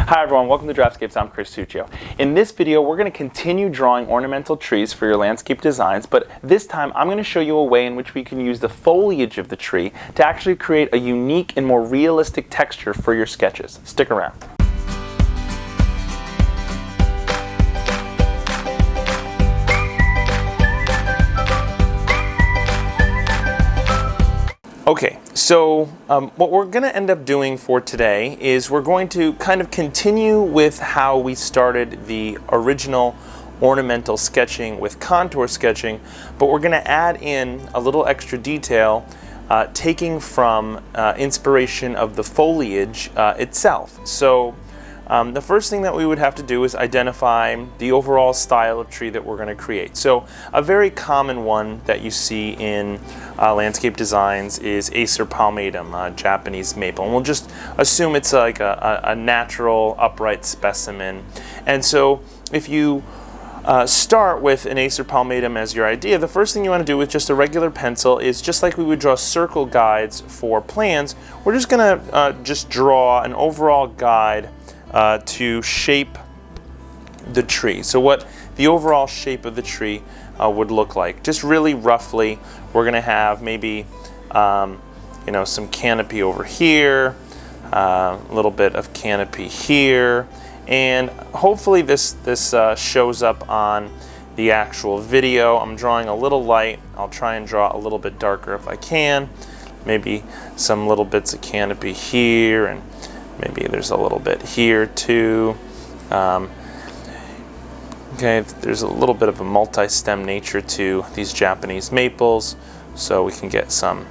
Hi everyone, welcome to Draftscapes. I'm Chris Succio. In this video, we're going to continue drawing ornamental trees for your landscape designs, but this time I'm going to show you a way in which we can use the foliage of the tree to actually create a unique and more realistic texture for your sketches. Stick around. Okay, so what we're going to end up doing for today is we're going to kind of continue with how we started the original ornamental sketching with contour sketching, but we're going to add in a little extra detail taking from inspiration of the foliage itself. So the first thing that we would have to do is identify the overall style of tree that we're going to create. So a very common one that you see in landscape designs is Acer palmatum, Japanese maple. And we'll just assume it's like a natural upright specimen. And so if you start with an Acer palmatum as your idea, the first thing you want to do with just a regular pencil is, just like we would draw circle guides for plans, we're just going to just draw an overall guide to shape the tree. So what the overall shape of the tree would look like. Just really roughly, we're going to have maybe some canopy over here, a little bit of canopy here, and hopefully this shows up on the actual video. I'm drawing a little light. I'll try and draw a little bit darker if I can. Maybe some little bits of canopy here, and maybe there's a little bit here too. Okay, there's a little bit of a multi-stem nature to these Japanese maples, so we can get some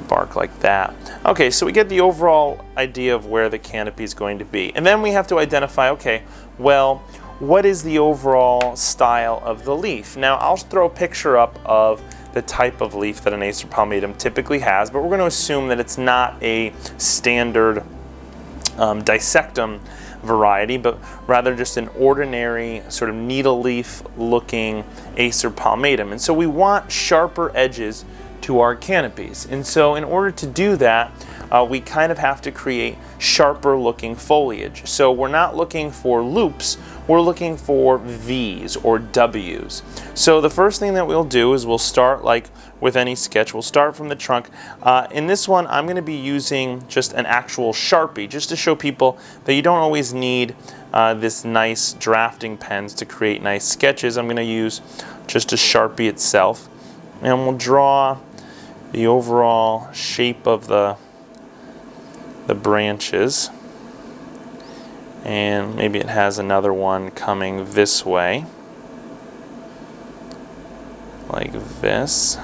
bark like that. Okay, so we get the overall idea of where the canopy is going to be. And then we have to identify, okay, well, what is the overall style of the leaf? Now, I'll throw a picture up of the type of leaf that an Acer palmatum typically has, but we're going to assume that it's not a standard dissectum variety, but rather just an ordinary sort of needle leaf looking Acer palmatum. And so we want sharper edges to our canopies. And so in order to do that, we kind of have to create sharper looking foliage. So we're not looking for loops, we're looking for V's or W's. So the first thing that we'll do is we'll start, like with any sketch, we'll start from the trunk. In this one, I'm going to be using just an actual Sharpie, just to show people that you don't always need this nice drafting pens to create nice sketches. I'm going to use just a Sharpie itself, and we'll draw the overall shape of the branches, and maybe it has another one coming this way like this.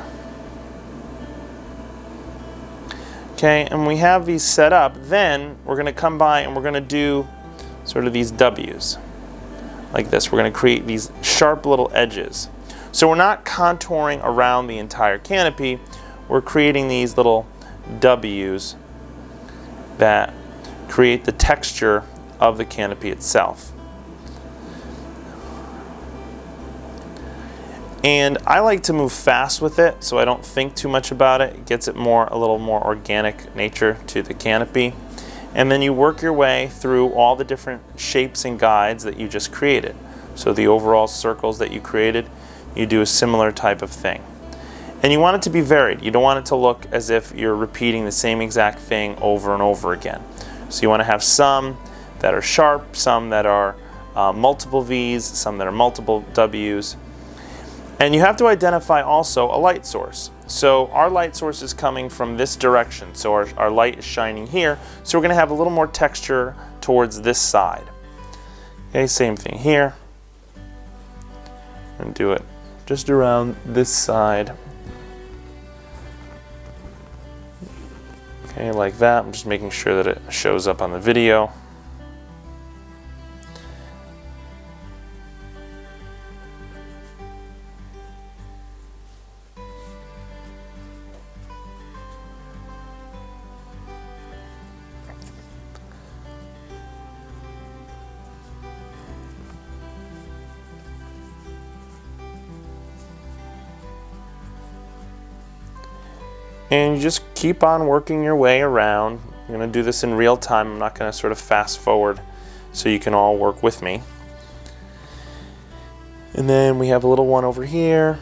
Okay, and we have these set up. Then we're going to come by and we're going to do sort of these W's like this. We're going to create these sharp little edges. So we're not contouring around the entire canopy, we're creating these little W's that create the texture of the canopy itself. And I like to move fast with it, so I don't think too much about it. It gets it a little more organic nature to the canopy. And then you work your way through all the different shapes and guides that you just created. So the overall circles that you created, you do a similar type of thing. And you want it to be varied. You don't want it to look as if you're repeating the same exact thing over and over again. So you want to have some that are sharp, some that are multiple V's, some that are multiple W's. And you have to identify also a light source. So our light source is coming from this direction. So our light is shining here. So we're going to have a little more texture towards this side. Okay, same thing here. And do it just around this side. Okay, like that. I'm just making sure that it shows up on the video. And you just keep on working your way around. You're going to do this in real time. I'm not going to sort of fast forward so you can all work with me. And then we have a little one over here.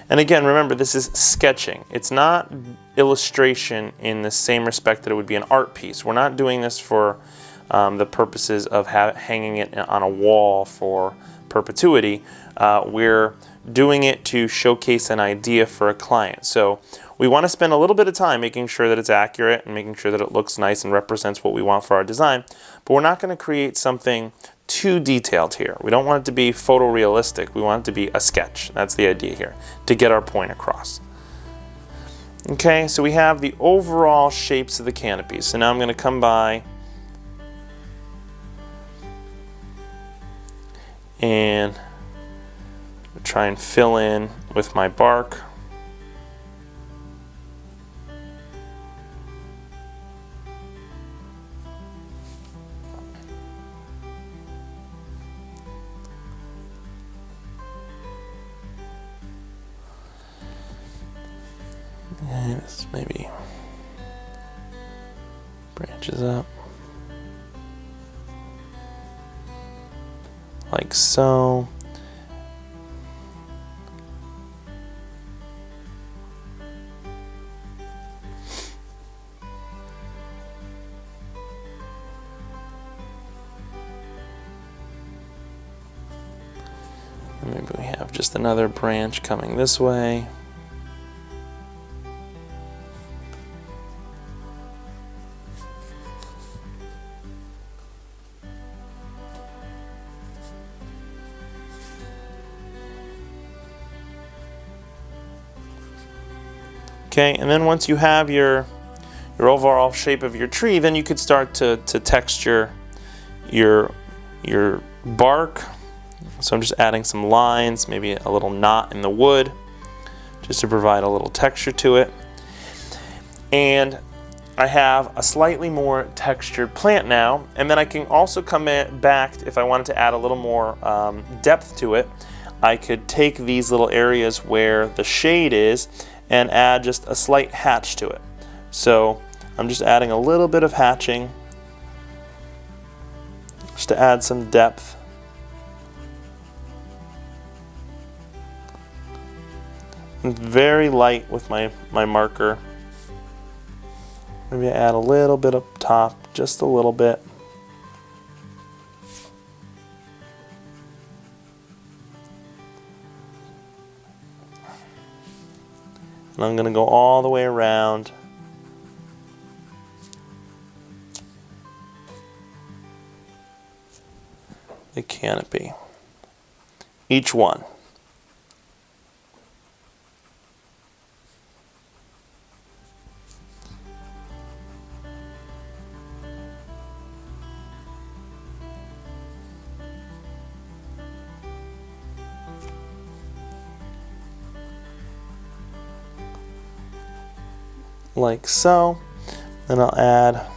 And again, remember, this is sketching. It's not illustration in the same respect that it would be an art piece. We're not doing this for the purposes of hanging it on a wall for perpetuity. We're doing it to showcase an idea for a client. So we want to spend a little bit of time making sure that it's accurate and making sure that it looks nice and represents what we want for our design. But we're not going to create something too detailed here. We don't want it to be photorealistic. We want it to be a sketch. That's the idea here, to get our point across. Okay, so we have the overall shapes of the canopy. So now I'm going to come by and try and fill in with my bark. And this maybe branches up like so. And maybe we have just another branch coming this way. Okay, and then once you have your overall shape of your tree, then you could start to texture your bark. So I'm just adding some lines, maybe a little knot in the wood, just to provide a little texture to it. And I have a slightly more textured plant now, and then I can also come back, if I wanted to add a little more depth to it, I could take these little areas where the shade is and add just a slight hatch to it. So I'm just adding a little bit of hatching just to add some depth. And very light with my marker. Maybe I add a little bit up top, just a little bit. And I'm going to go all the way around. The canopy. Each one. Like so. Then I'll add a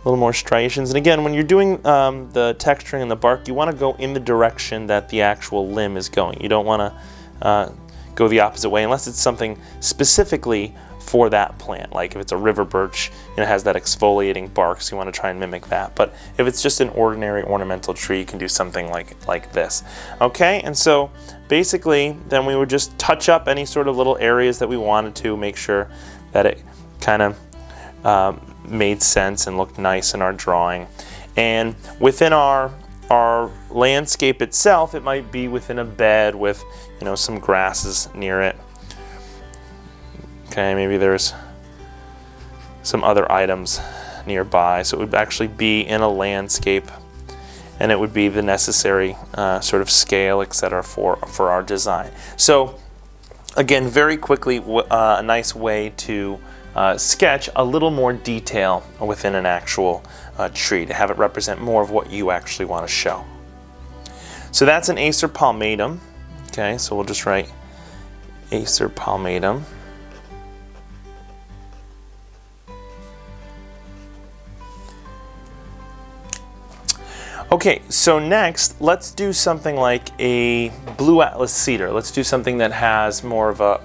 little more striations. And again, when you're doing the texturing in the bark, you want to go in the direction that the actual limb is going. You don't want to go the opposite way unless it's something specifically for that plant. Like if it's a river birch, it has that exfoliating bark, so you want to try and mimic that. But if it's just an ordinary ornamental tree, you can do something like this. Okay, and so basically then we would just touch up any sort of little areas that we wanted to make sure that it kind of made sense and looked nice in our drawing. And within our landscape itself, it might be within a bed with, you know, some grasses near it. Okay, maybe there's some other items nearby, so it would actually be in a landscape, and it would be the necessary sort of scale, etc., for our design. So again, very quickly, a nice way to sketch a little more detail within an actual tree, to have it represent more of what you actually want to show. So that's an Acer palmatum. Okay, so we'll just write Acer palmatum. Okay, so next, let's do something like a blue Atlas cedar. Let's do something that has more of a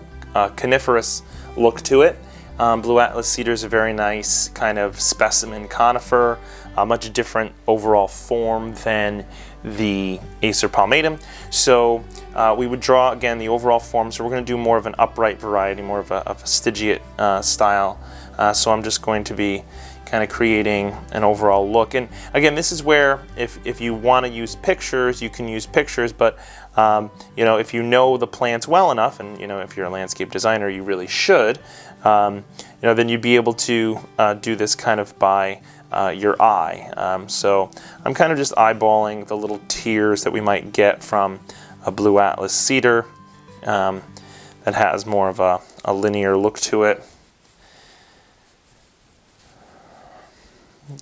coniferous look to it. Blue Atlas cedar is a very nice kind of specimen conifer, a much different overall form than the Acer palmatum. So we would draw again the overall form. So we're going to do more of an upright variety, more of a Stygiate style. So I'm just going to be kind of creating an overall look. And again, this is where if you want to use pictures, you can use pictures, but you know, if you know the plants well enough, and you know, if you're a landscape designer, you really should, you know, then you'd be able to do this kind of by your eye. So I'm kind of just eyeballing the little tiers that we might get from a blue Atlas cedar that has more of a linear look to it.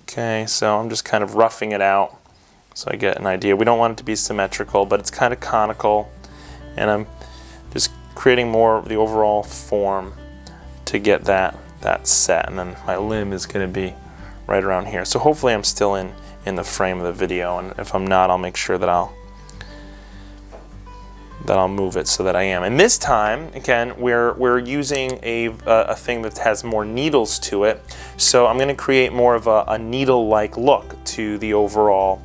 Okay, so I'm just kind of roughing it out so I get an idea. We don't want it to be symmetrical, but it's kind of conical, and I'm just creating more of the overall form to get that set, and then my limb is going to be right around here. So hopefully I'm still in the frame of the video, and if I'm not, I'll make sure that I'll move it so that I am. And this time, again, we're using a thing that has more needles to it. So I'm going to create more of a needle-like look to the overall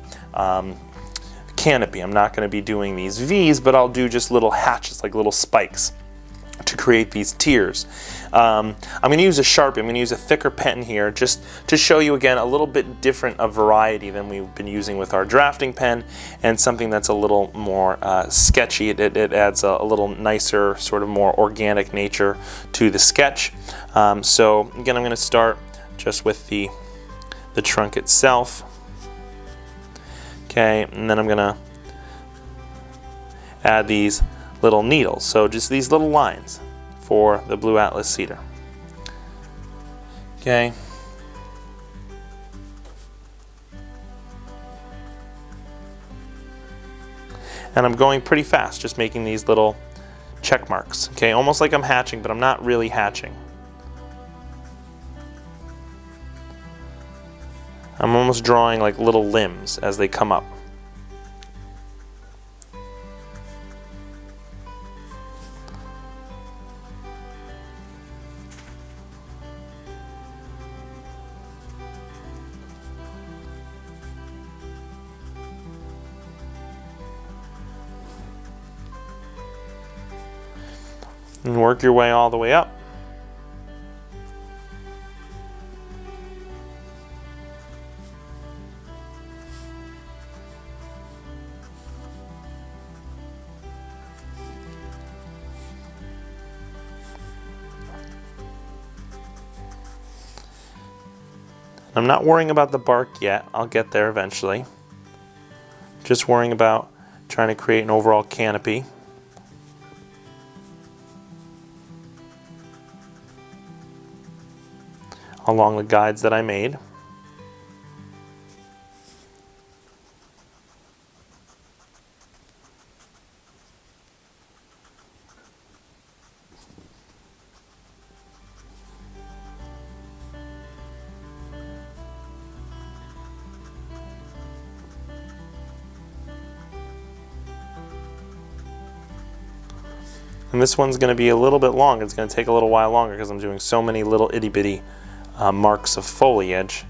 canopy. I'm not going to be doing these V's, but I'll do just little hatches, like little spikes, to create these tiers. I'm going to use a Sharpie. I'm going to use a thicker pen here just to show you again a little bit different of variety than we've been using with our drafting pen, and something that's a little more sketchy. It adds a little nicer, sort of more organic nature to the sketch. So again, I'm going to start just with the trunk itself. Okay, and then I'm going to add these little needles, so just these little lines for the blue Atlas cedar. Okay. And I'm going pretty fast, just making these little check marks. Okay, almost like I'm hatching, but I'm not really hatching. I'm almost drawing like little limbs as they come up. And work your way all the way up. I'm not worrying about the bark yet. I'll get there eventually. Just worrying about trying to create an overall canopy. Along the guides that I made. And this one's going to be a little bit long. It's going to take a little while longer because I'm doing so many little itty bitty marks of foliage.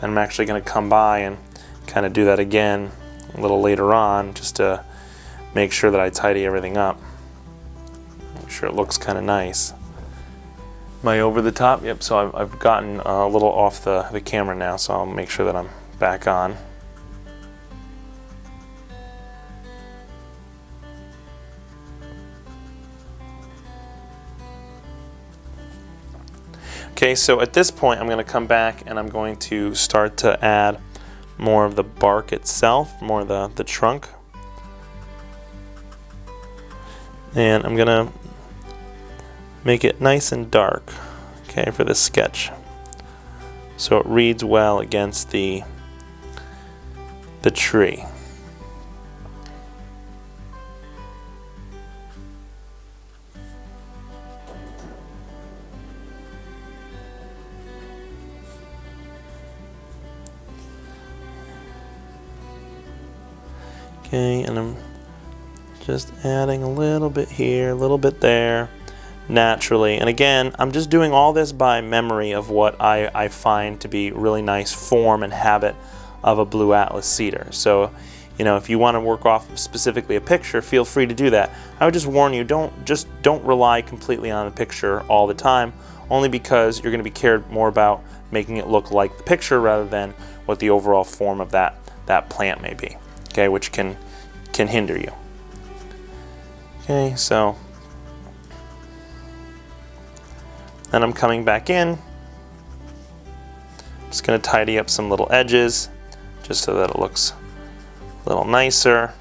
And I'm actually going to come by and kind of do that again a little later on, just to make sure that I tidy everything up. Make sure it looks kind of nice. Am I over the top? Yep, so I've gotten a little off the camera now, so I'll make sure that I'm back on. Okay, so at this point I'm going to come back and I'm going to start to add more of the bark itself, more of the trunk. And I'm going to make it nice and dark, okay, for this sketch, so it reads well against the tree. Okay, and I'm just adding a little bit here, a little bit there, naturally. And again, I'm just doing all this by memory of what I find to be really nice form and habit of a blue Atlas cedar. So, you know, if you want to work off specifically a picture, feel free to do that. I would just warn you, don't rely completely on the picture all the time, only because you're going to be cared more about making it look like the picture rather than what the overall form of that plant may be. Okay, which can hinder you. Okay, so then I'm coming back in. Just going to tidy up some little edges just so that it looks a little nicer.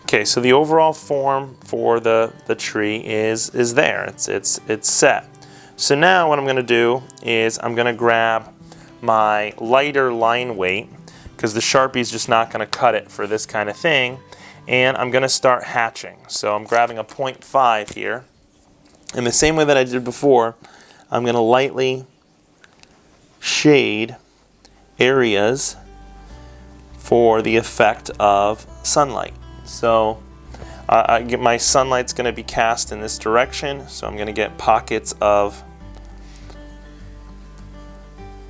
Okay, so the overall form for the tree is there. It's set. So now what I'm going to do is I'm going to grab my lighter line weight, because the Sharpie is just not going to cut it for this kind of thing, and I'm going to start hatching. So I'm grabbing a 0.5 here. In the same way that I did before, I'm going to lightly shade areas for the effect of sunlight. So my sunlight's going to be cast in this direction, so I'm going to get pockets of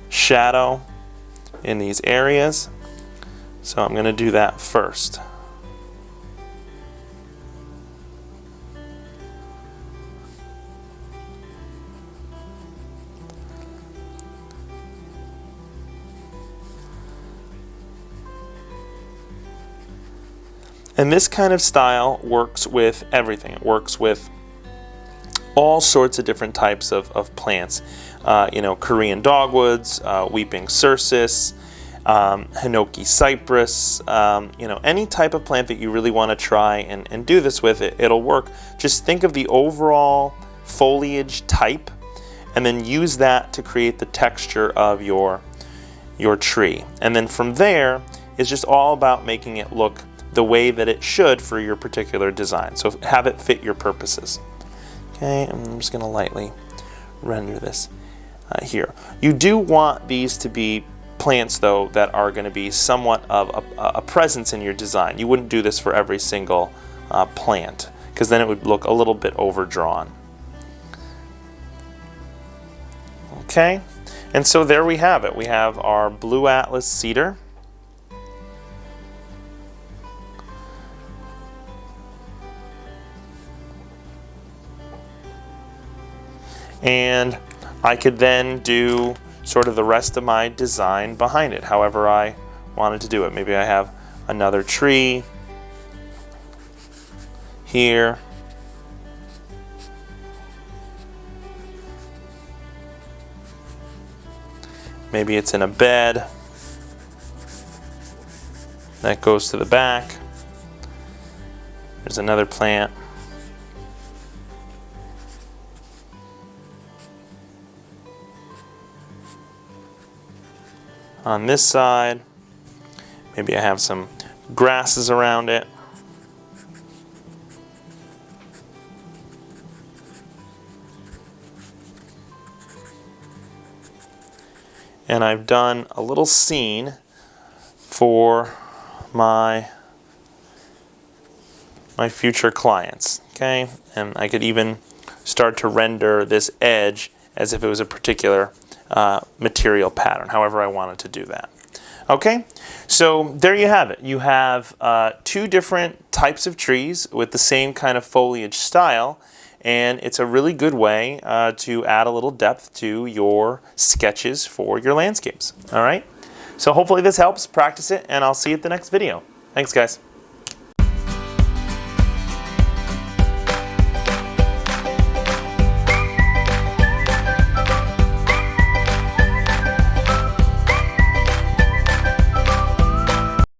shadow in these areas. So I'm going to do that first. And this kind of style works with everything. It works with all sorts of different types of plants. You know, Korean dogwoods, weeping cercis, hinoki cypress, you know, any type of plant that you really want to try and do this with, it'll work. Just think of the overall foliage type and then use that to create the texture of your tree. And then from there, it's just all about making it look the way that it should for your particular design. So have it fit your purposes. Okay, I'm just going to lightly render this here. You do want these to be plants, though, that are going to be somewhat of a presence in your design. You wouldn't do this for every single plant, because then it would look a little bit overdrawn. Okay, and so there we have it. We have our blue Atlas cedar. And I could then do sort of the rest of my design behind it, however I wanted to do it. Maybe I have another tree here. Maybe it's in a bed that goes to the back. There's another plant. On this side, maybe I have some grasses around it. And I've done a little scene for my future clients, okay? And I could even start to render this edge as if it was a particular material pattern, however I wanted to do that. Okay, so there you have it. You have two different types of trees with the same kind of foliage style, and it's a really good way to add a little depth to your sketches for your landscapes. All right, so hopefully this helps. Practice it, and I'll see you at the next video. Thanks, guys.